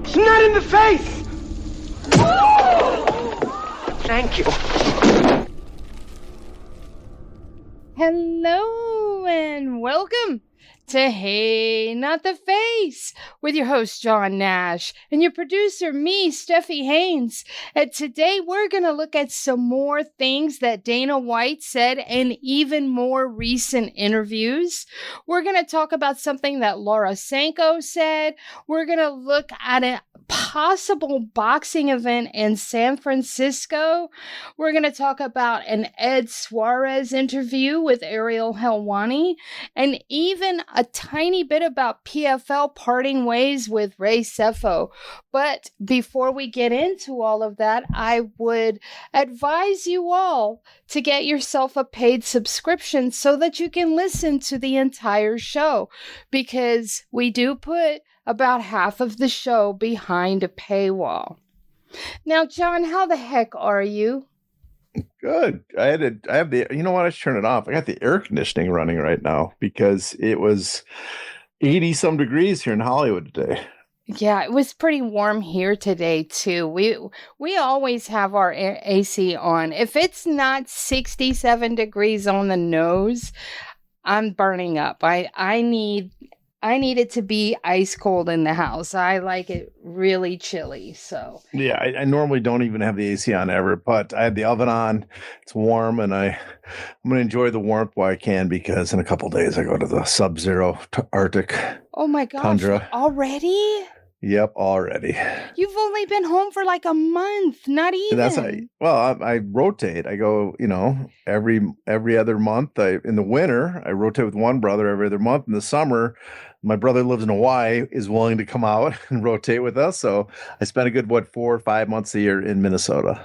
It's not in the face! Thank you. Hello and welcome to Hey Not the Face with your host John Nash and your producer me, Steffi Haynes. And today we're going to look at some more things that Dana White said in even more recent interviews. We're going to talk about something that Laura Sanko said. We're going to look at a possible boxing event in San Francisco. We're going to talk about an Ed Soares interview with Ariel Helwani and even a tiny bit about PFL parting ways with Ray Sefo. But before we get into all of that, I would advise you all to get yourself a paid subscription so that you can listen to the entire show, because we do put about half of the show behind a paywall. Now, John, how the heck are you? Good. I have the, you know what? I should turn it off. I got the air conditioning running right now because it was 80 some degrees here in Hollywood today. Yeah, it was pretty warm here today too. We always have our AC on. If it's not 67 degrees on the nose, I'm burning up. I need it to be ice cold in the house. I like it really chilly. So yeah, I normally don't even have the AC on ever, but I had the oven on. It's warm, and I'm going to enjoy the warmth while I can, because in a couple of days I go to the sub-zero Arctic. Oh my gosh, tundra. Already? Yep, already. You've only been home for like a month, not even. I rotate. I go, every other month. In the winter, I rotate with one brother every other month. In the summer, my brother lives in Hawaii, is willing to come out and rotate with us. So I spend a good, 4 or 5 months a year in Minnesota.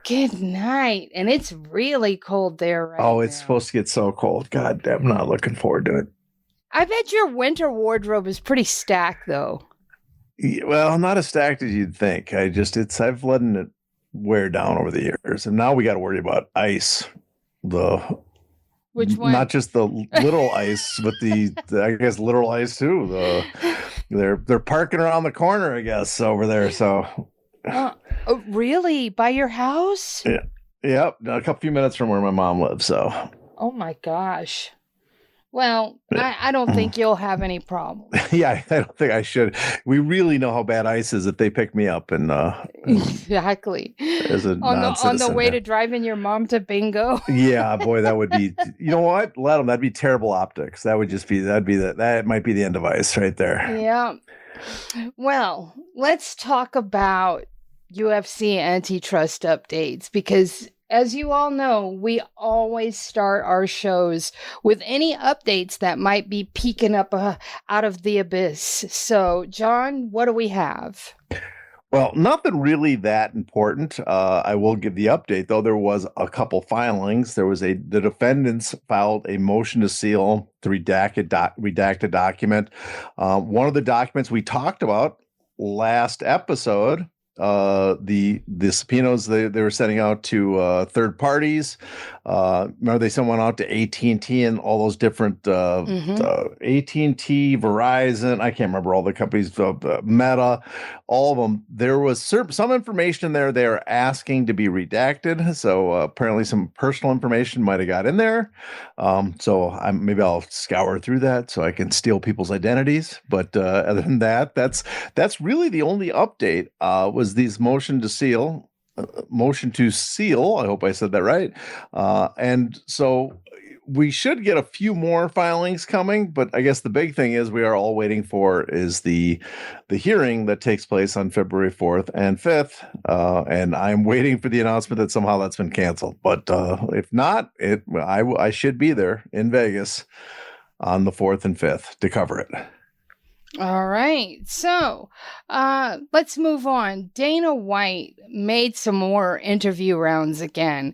Good night. And it's really cold there right now. Oh, it's supposed to get so cold. God damn, I'm not looking forward to it. I bet your winter wardrobe is pretty stacked, though. Well, not as stacked as you'd think. I've let it wear down over the years. And now we got to worry about ice. Which one? Not just the little ice, but the I guess literal ice too. They're parking around the corner, I guess, over there. So, oh, really? By your house? Yeah, yep. A few minutes from where my mom lives. So. Oh my gosh. Well, I don't think you'll have any problem. Yeah, I don't think I should. We really know how bad ice is if they pick me up and exactly as a on the way to driving your mom to bingo. Yeah, boy, that would be. You know what? Let them. That'd be terrible optics. That might be the end of ice right there. Yeah. Well, let's talk about UFC antitrust updates, because as you all know, we always start our shows with any updates that might be peeking up out of the abyss. So, John, what do we have? Well, nothing really that important. I will give the update, though. There was a couple filings. The defendants filed a motion to seal the redacted document. One of the documents we talked about last episode, the subpoenas they were sending out to third parties. Remember, they sent one out to AT&T and all those different AT&T, Verizon. I can't remember all the companies, Meta, all of them. There was some information in there they are asking to be redacted. So apparently some personal information might have got in there. So maybe I'll scour through that so I can steal people's identities. But other than that, that's really the only update. Was these motion to seal. I hope I said that right. And so we should get a few more filings coming, but I guess the big thing is we are all waiting for is the hearing that takes place on February 4th and 5th. And I'm waiting for the announcement that somehow that's been canceled. But if not, I should be there in Vegas on the 4th and 5th to cover it. All right. So let's move on. Dana White made some more interview rounds again,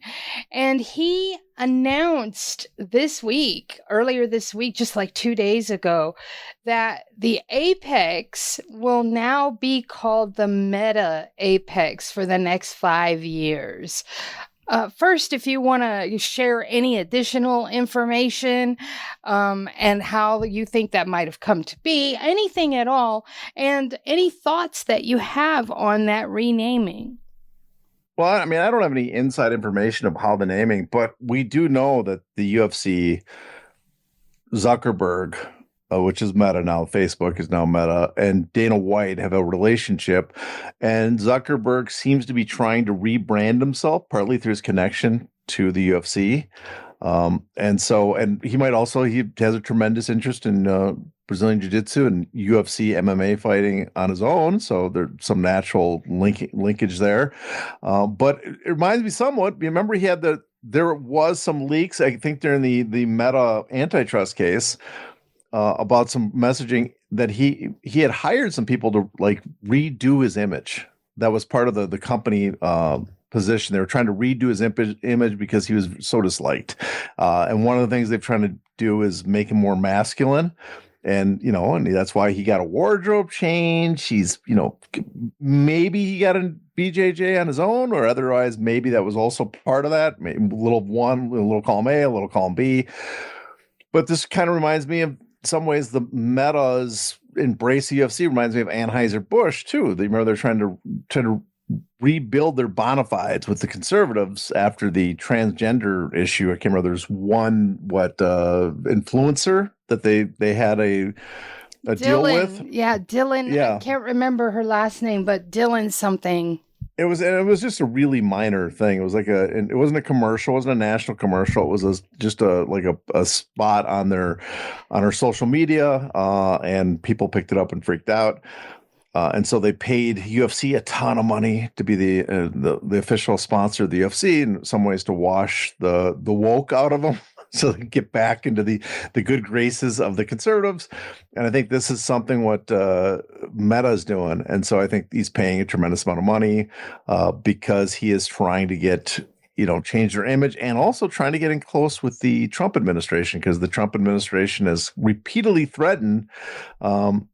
and he announced earlier this week, just like 2 days ago, that the Apex will now be called the Meta Apex for the next 5 years. First, if you want to share any additional information and how you think that might have come to be, anything at all, and any thoughts that you have on that renaming. Well, I mean, I don't have any inside information of how the naming, but we do know that the UFC, Zuckerberg, which is Meta now, Facebook is now Meta, and Dana White have a relationship. And Zuckerberg seems to be trying to rebrand himself, partly through his connection to the UFC. And he has a tremendous interest in Brazilian Jiu-Jitsu and UFC MMA fighting on his own. So there's some natural linkage there. But it reminds me somewhat, remember there was some leaks, I think during the Meta antitrust case, about some messaging that he had hired some people to like redo his image. That was part of the company position. They were trying to redo his image because he was so disliked. And one of the things they've trying to do is make him more masculine. And, and that's why he got a wardrobe change. He's, maybe he got a BJJ on his own, or otherwise maybe that was also part of that. Maybe a little column A, a little column B. But this kind of reminds me of, some ways, the Meta's embrace the UFC reminds me of Anheuser-Busch too. They're trying to rebuild their bona fides with the conservatives after the transgender issue. I can't remember. There's one influencer that they had a deal with. Yeah, Dylan. Yeah. I can't remember her last name, but Dylan something. It was just a really minor thing. It was like it wasn't a commercial, it wasn't a national commercial. It was just a spot on her social media, and people picked it up and freaked out. And so they paid UFC a ton of money to be the official sponsor of the UFC, in some ways to wash the woke out of them, so they can get back into the good graces of the conservatives. And I think this is something what Meta is doing. And so I think he's paying a tremendous amount of money because he is trying to get, change their image, and also trying to get in close with the Trump administration, because the Trump administration has repeatedly threatened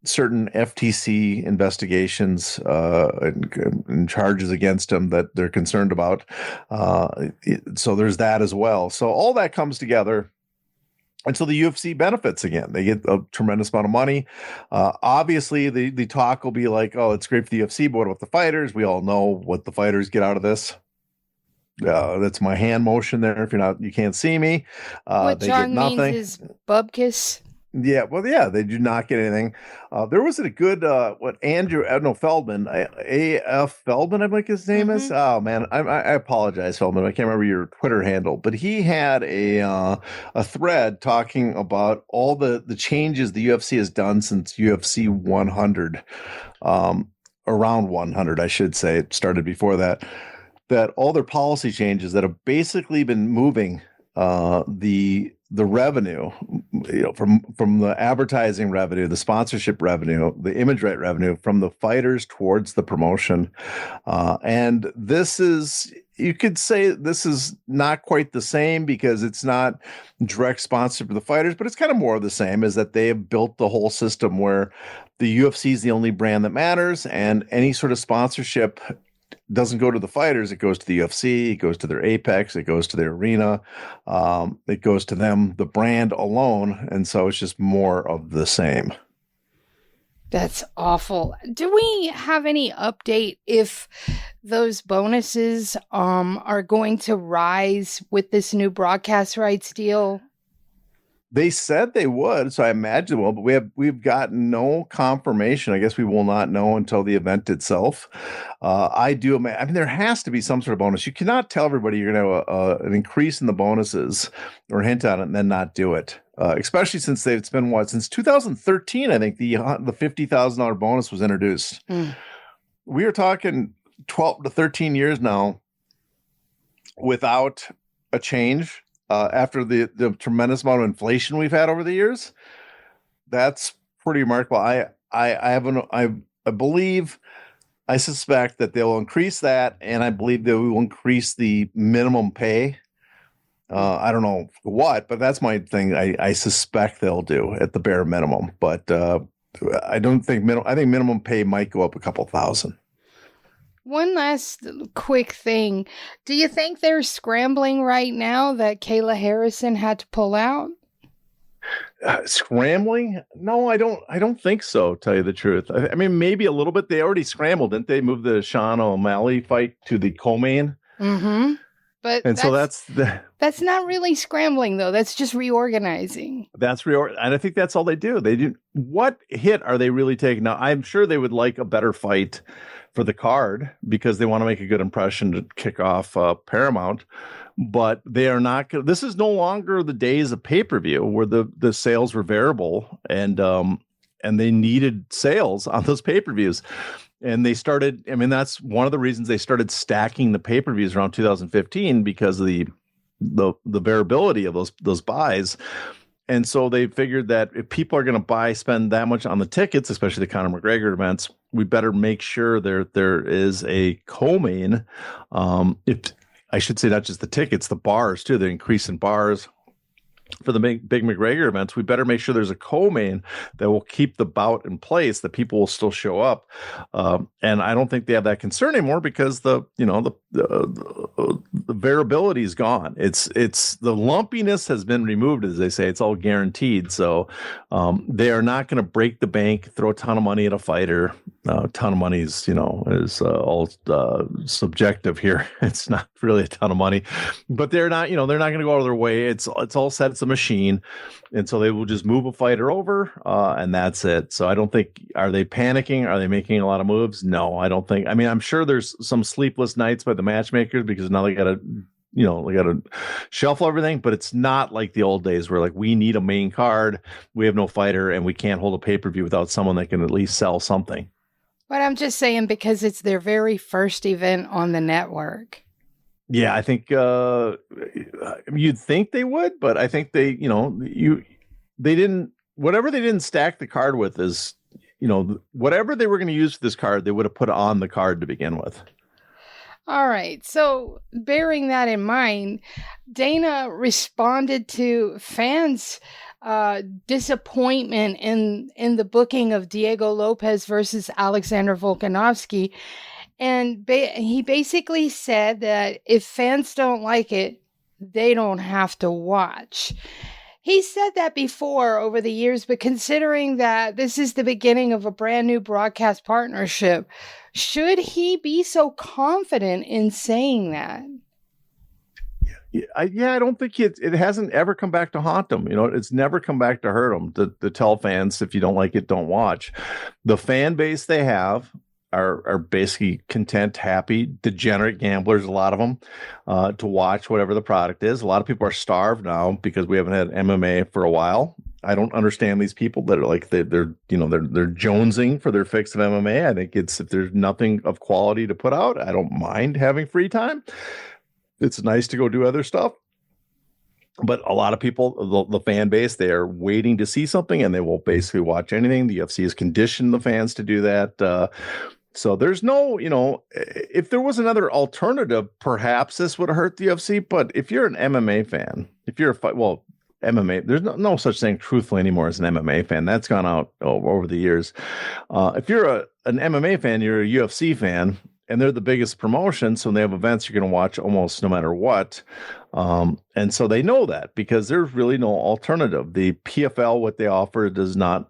certain FTC investigations and charges against him that they're concerned about. So there's that as well. So all that comes together. And so the UFC benefits again. They get a tremendous amount of money. Obviously, the talk will be like, oh, it's great for the UFC, but what about the fighters? We all know what the fighters get out of this. That's my hand motion there. If you can't see me. What they John get nothing. Means is bubkiss. Yeah, well, yeah, they do not get anything. There was a good Feldman, A.F. Feldman, I think his name is. Oh man, I apologize, Feldman. I can't remember your Twitter handle, but he had a thread talking about all the changes the UFC has done since UFC 100, around 100, I should say. It started before that. That all their policy changes that have basically been moving the revenue, from the advertising revenue, the sponsorship revenue, the image right revenue from the fighters towards the promotion. And this is, you could say this is not quite the same because it's not direct sponsorship of the fighters, but it's kind of more of the same, is that they have built the whole system where the UFC is the only brand that matters, and any sort of sponsorship doesn't go to the fighters. It goes to the UFC, it goes to their Apex, it goes to their arena, it goes to them, the brand alone. And so it's just more of the same. That's awful. Do we have any update if those bonuses are going to rise with this new broadcast rights deal? They said they would, so I imagine they will, but we've got no confirmation. I guess we will not know until the event itself. I mean, there has to be some sort of bonus. You cannot tell everybody you're going to have an increase in the bonuses or hint on it and then not do it. Especially since it's been since 2013, I think the $50,000 bonus was introduced. We are talking 12 to 13 years now without a change. After the tremendous amount of inflation we've had over the years, that's pretty remarkable. I suspect that they'll increase that, and I believe they will increase the minimum pay. I don't know what, but that's my thing. I suspect they'll do at the bare minimum, but I don't think I think minimum pay might go up a couple thousand. One last quick thing. Do you think they're scrambling right now that Kayla Harrison had to pull out? Scrambling? No, I don't. I don't think so. Tell you the truth. I mean, maybe a little bit. They already scrambled, didn't they? Move the Sean O'Malley fight to the co-main. Mm-hmm. But And so that's not really scrambling, though. That's just reorganizing. and I think that's all they do. They do. What hit are they really taking? Now, I'm sure they would like a better fight for the card because they want to make a good impression to kick off Paramount. But they are not. This is no longer the days of pay-per-view where the sales were variable and they needed sales on those pay-per-views. And they started, I mean, that's one of the reasons they started stacking the pay-per-views around 2015 because of the variability of those buys. And so they figured that if people are going to spend that much on the tickets, especially the Conor McGregor events, we better make sure there is a co-main. If I should say not just the tickets, the bars too, the increase in bars. For the big McGregor events, we better make sure there's a co-main that will keep the bout in place, that people will still show up. And I don't think they have that concern anymore because the variability is gone. It's the lumpiness has been removed, as they say. It's all guaranteed. So they are not going to break the bank, throw a ton of money at a fighter. A ton of money is all subjective here. It's not really a ton of money, but they're not going to go out of their way. It's all set. It's a machine. And so they will just move a fighter over and that's it. So I don't think, are they panicking? Are they making a lot of moves? No, I don't think. I mean, I'm sure there's some sleepless nights by the matchmakers because now they got to shuffle everything, but it's not like the old days where like we need a main card, we have no fighter, and we can't hold a pay-per-view without someone that can at least sell something. But I'm just saying because it's their very first event on the network. Yeah, I think you'd think they would, but I think they didn't. Whatever they didn't stack the card with is, whatever they were going to use for this card, they would have put on the card to begin with. All right. So bearing that in mind, Dana responded to fans' disappointment in the booking of Diego Lopez versus Alexander Volkanovski. And he basically said that if fans don't like it, they don't have to watch. He said that before over the years, but considering that this is the beginning of a brand new broadcast partnership, should he be so confident in saying that? I don't think it hasn't ever come back to haunt them. It's never come back to hurt them to tell fans, if you don't like it, don't watch. The fan base they have are basically content, happy, degenerate gamblers, a lot of them, to watch whatever the product is. A lot of people are starved now because we haven't had MMA for a while. I don't understand these people that are like they're jonesing for their fix of MMA. I think if there's nothing of quality to put out, I don't mind having free time. It's nice to go do other stuff. But a lot of people, the fan base, they are waiting to see something and they will basically watch anything. The UFC has conditioned the fans to do that. So there's no, if there was another alternative, perhaps this would hurt the UFC. But if you're an MMA fan, MMA, there's no such thing truthfully anymore as an MMA fan. That's gone out over the years. If you're an MMA fan, you're a UFC fan, and they're the biggest promotion. So when they have events, you're going to watch almost no matter what. And so they know that because there's really no alternative. The PFL, what they offer does not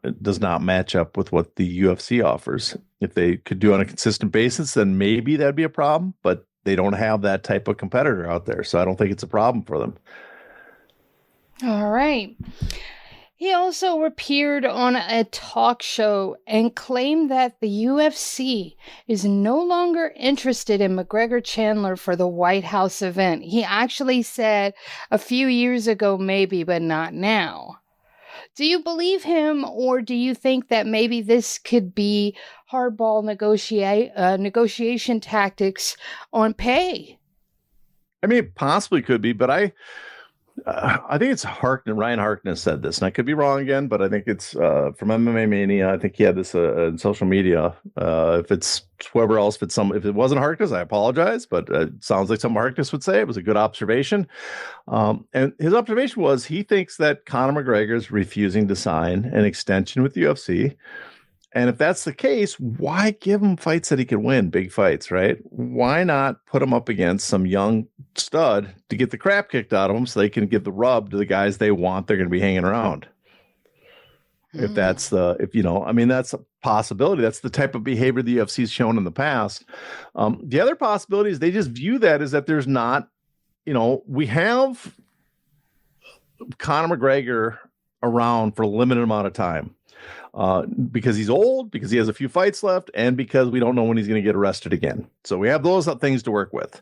match up with what the UFC offers. If they could do on a consistent basis, then maybe that'd be a problem, but they don't have that type of competitor out there. So I don't think it's a problem for them. All right. He also appeared on a talk show and claimed that the UFC is no longer interested in McGregor Chandler for the White House event. He actually said a few years ago, maybe, but not now. Do you believe him, or do you think that maybe this could be hardball negotiation tactics on pay? I mean, it possibly could be, but I think it's Ryan Harkness said this, and I could be wrong again, but I think it's from MMA Mania. I think he had this in social media. If it's whoever else, if it wasn't Harkness, I apologize, but it sounds like something Harkness would say. It was a good observation. And his observation was he thinks that Conor McGregor is refusing to sign an extension with the UFC. And if that's the case, why give him fights that he could win, big fights, right? Why not put him up against some young stud to get the crap kicked out of him so they can give the rub to the guys they want they're going to be hanging around? If that's that's a possibility. That's the type of behavior the UFC's shown in the past. The other possibility is they just view that as that there's not, we have Conor McGregor around for a limited amount of time because he's old, because he has a few fights left, and because we don't know when he's going to get arrested again. So we have those things to work with.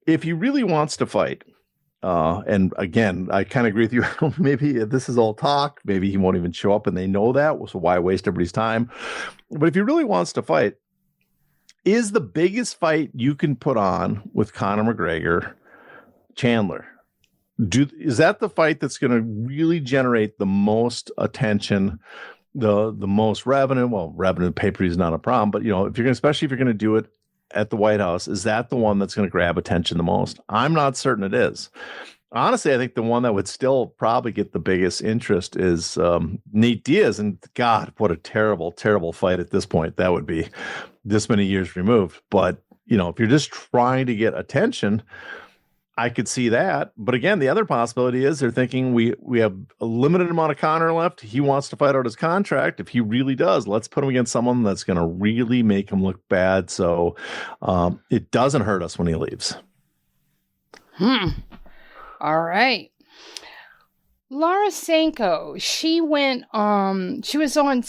If he really wants to fight, and again, I kind of agree with you. Maybe this is all talk. Maybe he won't even show up and they know that. So why waste everybody's time? But if he really wants to fight, is the biggest fight you can put on with Conor McGregor Chandler? Is that the fight that's going to really generate the most attention, the most revenue? Well, revenue pay-per-view is not a problem, but especially if you're going to do it at the White House, is that the one that's going to grab attention the most? I'm not certain it is. Honestly, I think the one that would still probably get the biggest interest is Nate Diaz. And God, what a terrible, terrible fight at this point. That would be this many years removed. But, if you're just trying to get attention, I could see that. But again, the other possibility is they're thinking we have a limited amount of Conor left. He wants to fight out his contract. If he really does, let's put him against someone that's going to really make him look bad. So it doesn't hurt us when he leaves. All right. Laura Sanko, she went, she was on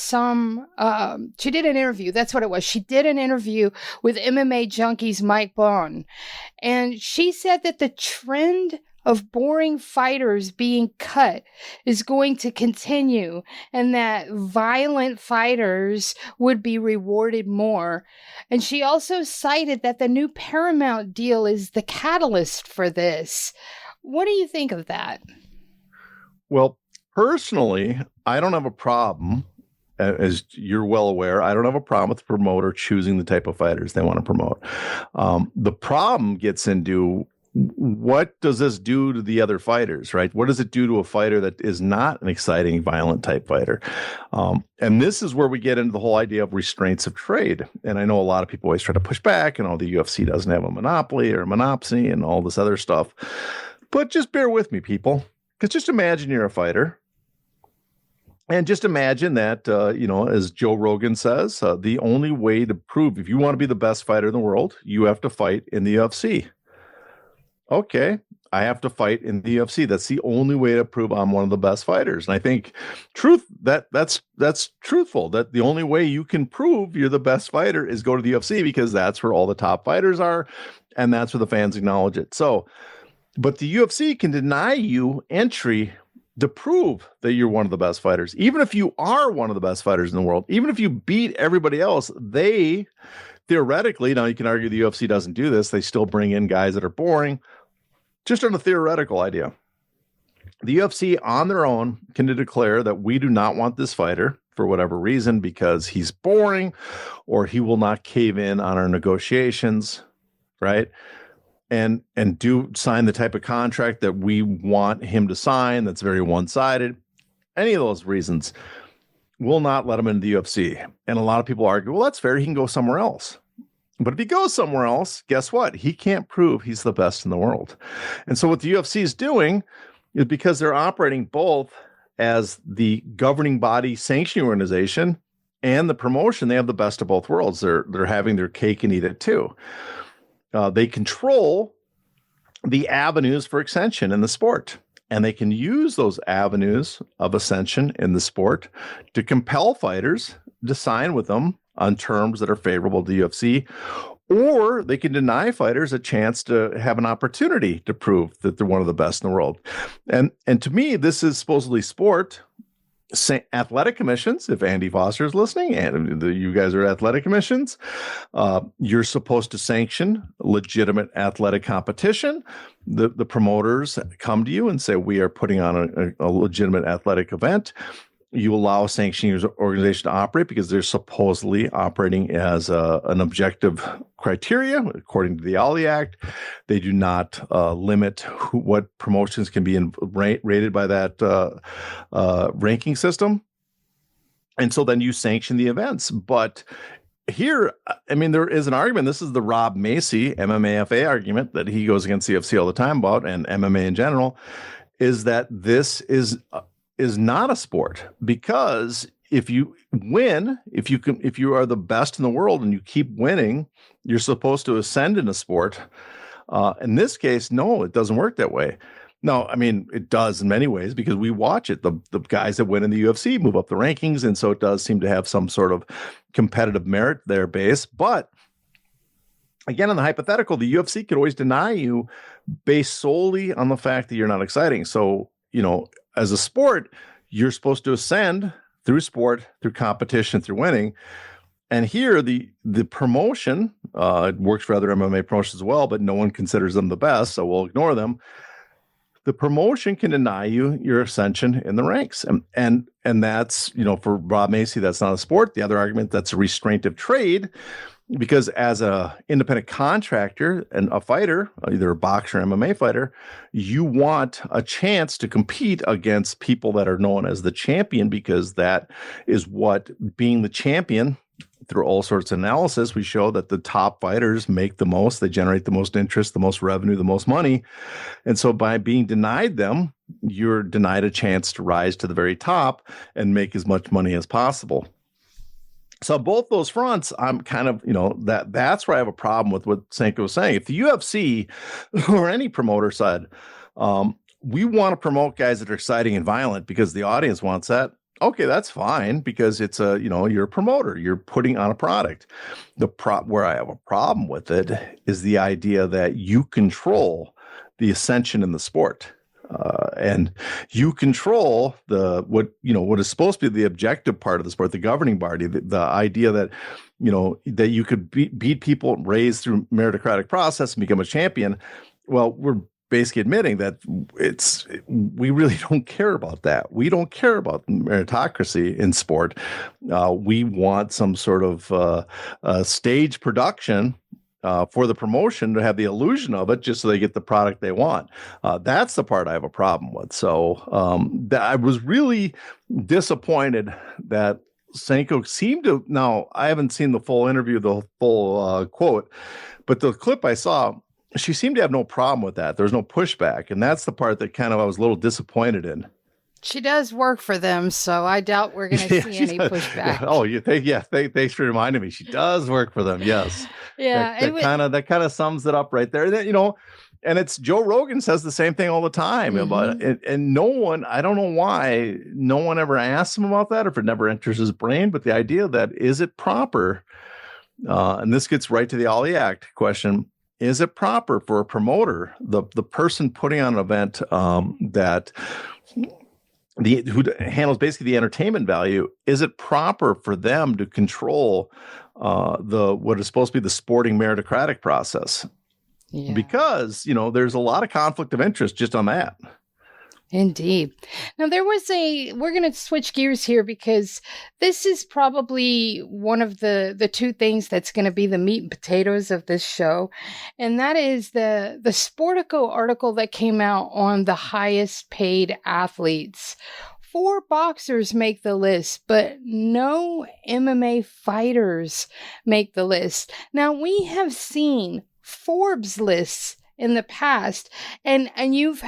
she did an interview. That's what it was. She did an interview with MMA Junkie's Mike Bond. And she said that the trend of boring fighters being cut is going to continue and that violent fighters would be rewarded more. And she also cited that the new Paramount deal is the catalyst for this. What do you think of that? Well, personally, I don't have a problem, as you're well aware, I don't have a problem with the promoter choosing the type of fighters they want to promote. The problem gets into what does this do to the other fighters, right? What does it do to a fighter that is not an exciting, violent type fighter? And this is where we get into the whole idea of restraints of trade. And I know a lot of people always try to push back and the UFC doesn't have a monopoly or a monopsony and all this other stuff. But just bear with me, people. Because just imagine you're a fighter, and just imagine that, as Joe Rogan says, the only way to prove if you want to be the best fighter in the world, you have to fight in the UFC. Okay, I have to fight in the UFC. That's the only way to prove I'm one of the best fighters. And I think that's truthful. That the only way you can prove you're the best fighter is go to the UFC because that's where all the top fighters are, and that's where the fans acknowledge it. But the UFC can deny you entry to prove that you're one of the best fighters. Even if you are one of the best fighters in the world, even if you beat everybody else, they theoretically, now you can argue the UFC doesn't do this, they still bring in guys that are boring, just on a theoretical idea. The UFC on their own can declare that we do not want this fighter for whatever reason because he's boring or he will not cave in on our negotiations, right? And do sign the type of contract that we want him to sign that's very one-sided. Any of those reasons will not let him into the UFC. And a lot of people argue, well, that's fair. He can go somewhere else. But if he goes somewhere else, guess what? He can't prove he's the best in the world. And so what the UFC is doing is because they're operating both as the governing body sanctioning organization and the promotion, they have the best of both worlds. They're having their cake and eat it too. They control the avenues for ascension in the sport, and they can use those avenues of ascension in the sport to compel fighters to sign with them on terms that are favorable to the UFC, or they can deny fighters a chance to have an opportunity to prove that they're one of the best in the world. And to me, this is supposedly sport. Athletic commissions, if Andy Foster is listening, and you guys are athletic commissions, you're supposed to sanction legitimate athletic competition. The promoters come to you and say, we are putting on a legitimate athletic event. You allow a sanctioning organization to operate because they're supposedly operating as an objective criteria according to the Ali Act. They do not limit what promotions can be rated by that ranking system. And so then you sanction the events. But here, I mean, there is an argument. This is the Rob Macy MMAFA argument that he goes against the UFC all the time about, and MMA in general, is that this is not a sport, because if you win, if you are the best in the world and you keep winning, you're supposed to ascend in a sport. In this case, no, it doesn't work that way. No, I mean, it does in many ways, because we watch it. The guys that win in the UFC move up the rankings, and so it does seem to have some sort of competitive merit there base. But again, in the hypothetical, the UFC could always deny you based solely on the fact that you're not exciting. So, as a sport, you're supposed to ascend through sport, through competition, through winning. And here, the promotion, it works for other MMA promotions as well, but no one considers them the best, so we'll ignore them. The promotion can deny you your ascension in the ranks. And that's, for Rob Macy, that's not a sport. The other argument, that's a restraint of trade, because as a independent contractor and a fighter, either a boxer or MMA fighter, you want a chance to compete against people that are known as the champion, because that is what being the champion. Through all sorts of analysis, we show that the top fighters make the most, they generate the most interest, the most revenue, the most money. And so by being denied them, you're denied a chance to rise to the very top and make as much money as possible. So both those fronts, I'm kind of, that's where I have a problem with what Sanko was saying. If the UFC or any promoter said, we want to promote guys that are exciting and violent because the audience wants that, okay, that's fine, because it's you're a promoter, you're putting on a product. Where I have a problem with it is the idea that you control the ascension in the sport. And you control what is supposed to be the objective part of the sport, the governing body, the idea that, that you could beat people, raise through meritocratic process and become a champion. Well, we're basically admitting that we really don't care about that. We don't care about meritocracy in sport. We want some sort of stage production for the promotion to have the illusion of it, just so they get the product they want. That's the part I have a problem with. So I was really disappointed that Sanko seemed to. Now, I haven't seen the full interview, the full quote, but the clip I saw, she seemed to have no problem with that. There's no pushback. And that's the part that I was a little disappointed in. She does work for them, so I doubt we're going to see any pushback. Thanks for reminding me. She does work for them. Yes. Yeah. That kind of sums it up right there. And it's Joe Rogan says the same thing all the time about it. And no one, I don't know why no one ever asks him about that, or if it never enters his brain, but the idea that, is it proper? And this gets right to the Ali Act question. Is it proper for a promoter, the person putting on an event who handles basically the entertainment value, is it proper for them to control what is supposed to be the sporting meritocratic process? Yeah. Because, there's a lot of conflict of interest just on that. Indeed. Now, we're going to switch gears here, because this is probably one of the two things that's going to be the meat and potatoes of this show. And that is the Sportico article that came out on the highest paid athletes. 4 boxers make the list, but no MMA fighters make the list. Now, we have seen Forbes lists in the past, and you've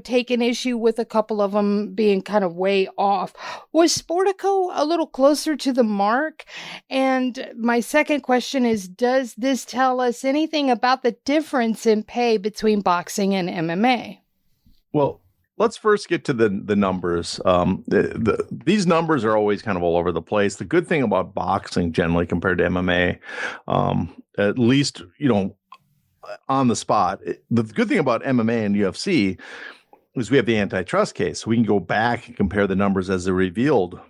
taken issue with a couple of them being kind of way off. Was Sportico a little closer to the mark? And my second question is, does this tell us anything about the difference in pay between boxing and MMA? Well, let's first get to the numbers. These numbers are always kind of all over the place. The good thing about boxing generally compared to MMA, at least, on the spot. The good thing about MMA and UFC is we have the antitrust case. So we can go back and compare the numbers as they're revealed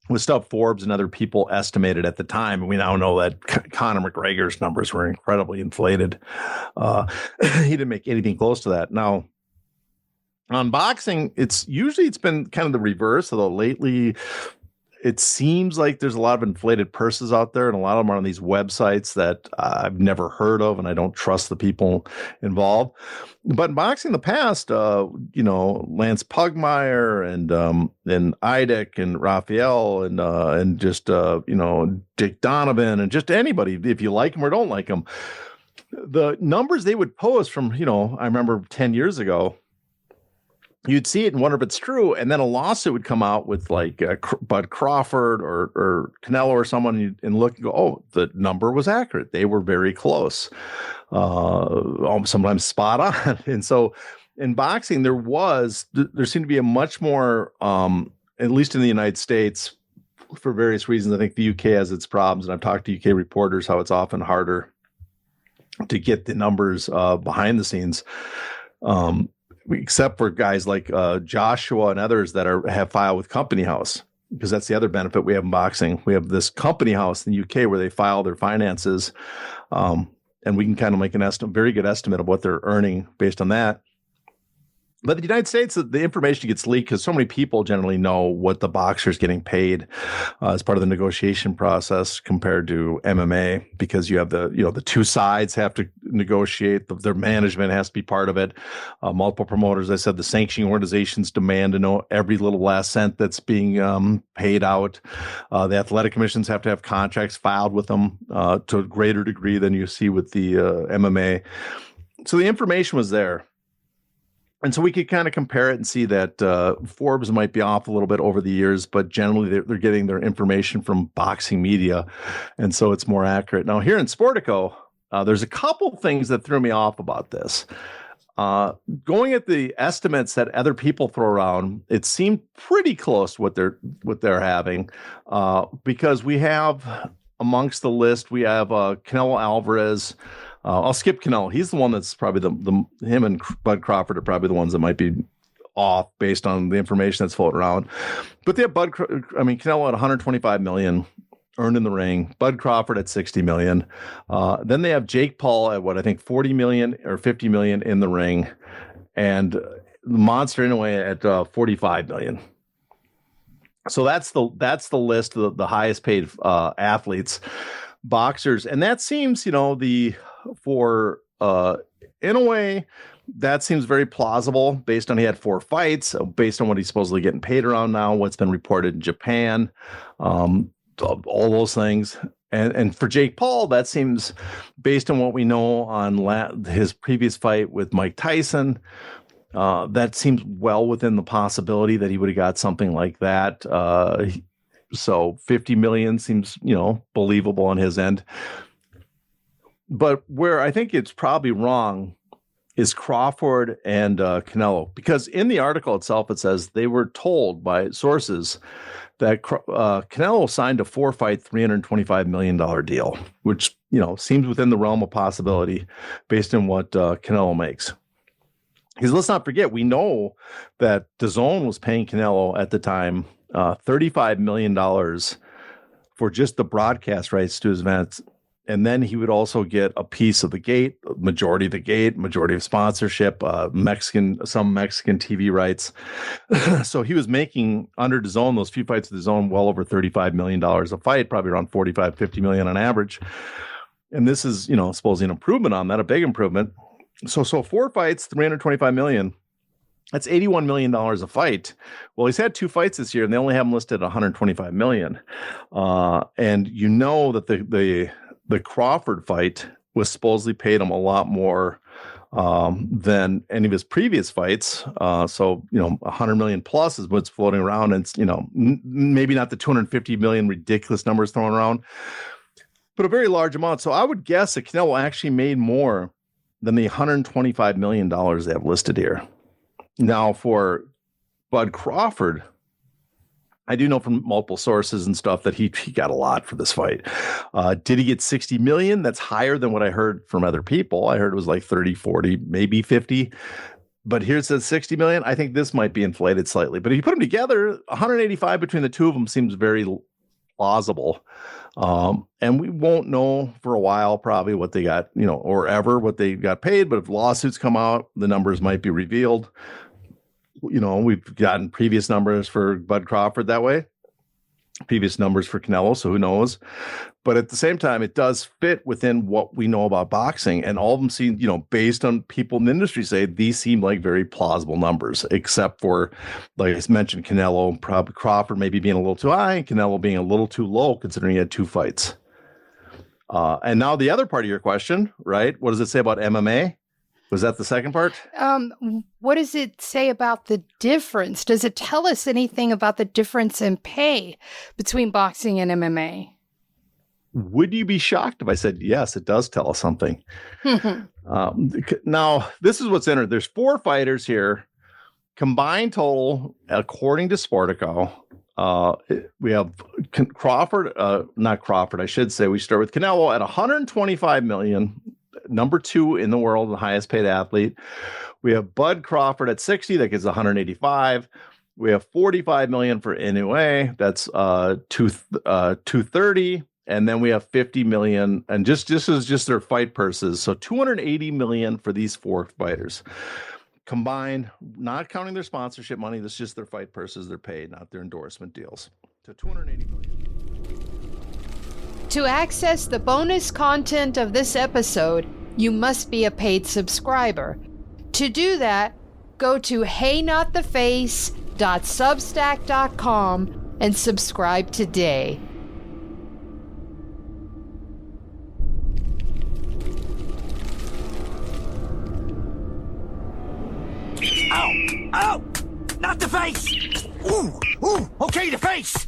with stuff Forbes and other people estimated at the time. And we now know that Conor McGregor's numbers were incredibly inflated. He didn't make anything close to that. Now, on boxing, it's been kind of the reverse, although lately it seems like there's a lot of inflated purses out there, and a lot of them are on these websites that I've never heard of, and I don't trust the people involved. But in boxing in the past, Lance Pugmire and Idek and Raphael and just Dick Donovan and just anybody, if you like them or don't like them, the numbers they would post from, I remember 10 years ago, you'd see it and wonder if it's true. And then a lawsuit would come out with like Bud Crawford or Canelo or someone and look and go, oh, the number was accurate. They were very close, sometimes spot on. And so in boxing, there seemed to be a much more, at least in the United States, for various reasons. I think the UK has its problems, and I've talked to UK reporters how it's often harder to get the numbers behind the scenes. Except for guys like Joshua and others that have filed with Company House, because that's the other benefit we have in boxing. We have this Company House in the UK where they file their finances, and we can kind of make very good estimate of what they're earning based on that. But the United States, the information gets leaked because so many people generally know what the boxer's getting paid as part of the negotiation process compared to MMA, because you have the two sides have to negotiate. Their management has to be part of it. Multiple promoters, I said, the sanctioning organizations demand to know every little last cent that's being paid out. The athletic commissions have to have contracts filed with them to a greater degree than you see with the MMA. So the information was there. And so we could kind of compare it and see that Forbes might be off a little bit over the years, but generally they're getting their information from boxing media. And so it's more accurate. Now here in Sportico, there's a couple things that threw me off about this. Going at the estimates that other people throw around, it seemed pretty close to what they're having, because we have amongst the list, we have Canelo Alvarez. I'll skip Canelo. He's the one that's probably him and Bud Crawford are probably the ones that might be off based on the information that's floating around. But they have Canelo at 125 million earned in the ring, Bud Crawford at 60 million. Then they have Jake Paul at what I think 40 million or 50 million in the ring, and the Monster Inoue at 45 million. So that's the list of the highest paid athletes, boxers, and that seems for Inoue, that seems very plausible based on he had 4 fights, based on what he's supposedly getting paid around now, what's been reported in Japan, all those things. And for Jake Paul, that seems based on what we know on his previous fight with Mike Tyson. That seems well within the possibility that he would have got something like that. So 50 million seems, believable on his end. But where I think it's probably wrong is Crawford and Canelo, because in the article itself, it says they were told by sources that Canelo signed a 4-fight, $325 million deal, which, seems within the realm of possibility based on what Canelo makes. Because let's not forget, we know that DAZN was paying Canelo at the time $35 million for just the broadcast rights to his events. And then he would also get a piece of the gate, majority of sponsorship, some Mexican TV rights. So he was making under DAZN, those few fights with DAZN, well over $35 million a fight, probably around 45, 50 million on average. And this is, supposedly an improvement on that, a big improvement. So 4 fights, 325 million. That's $81 million a fight. Well, he's had 2 fights this year, and they only have him listed at 125 million. And that the Crawford fight was supposedly paid him a lot more than any of his previous fights. So 100 million plus is what's floating around. And it's, maybe not the 250 million ridiculous numbers thrown around, but a very large amount. So I would guess that Canelo actually made more than the $125 million they have listed here. Now, for Bud Crawford, I do know from multiple sources and stuff that he got a lot for this fight. Did he get 60 million? That's higher than what I heard from other people. I heard it was like 30, 40, maybe 50. But here it says 60 million. I think this might be inflated slightly. But if you put them together, 185 between the two of them seems very plausible. And we won't know for a while probably what they got, or ever what they got paid. But if lawsuits come out, the numbers might be revealed. We've gotten previous numbers for Bud Crawford that way. previous numbers for Canelo, so who knows? But at the same time, it does fit within what we know about boxing, and all of them seem, based on people in the industry say these seem like very plausible numbers, except for, like I mentioned, Canelo, probably Crawford maybe being a little too high, and Canelo being a little too low, considering he had 2 fights. And now the other part of your question, right? What does it say about MMA? Was that the second part? What does it say about the difference? Does it tell us anything about the difference in pay between boxing and MMA? Would you be shocked if I said, yes, it does tell us something? Now, this is what's interesting. There's 4 fighters here. Combined total, according to Sportico, we have Crawford, not Crawford, I should say. We start with Canelo at $125 million, number 2 in the world, the highest paid athlete. We have Bud Crawford at 60, that gets 185. We have 45 million for Inoue, that's 230. And then we have 50 million, and just as just their fight purses. So 280 million for these 4 fighters combined, not counting their sponsorship money. This is just their fight purses they're paid, not their endorsement deals. So 280 million. To access the bonus content of this episode, you must be a paid subscriber. To do that, go to heynottheface.substack.com and subscribe today. Ow! Ow! Not the face! Ooh! Ooh! Okay, the face!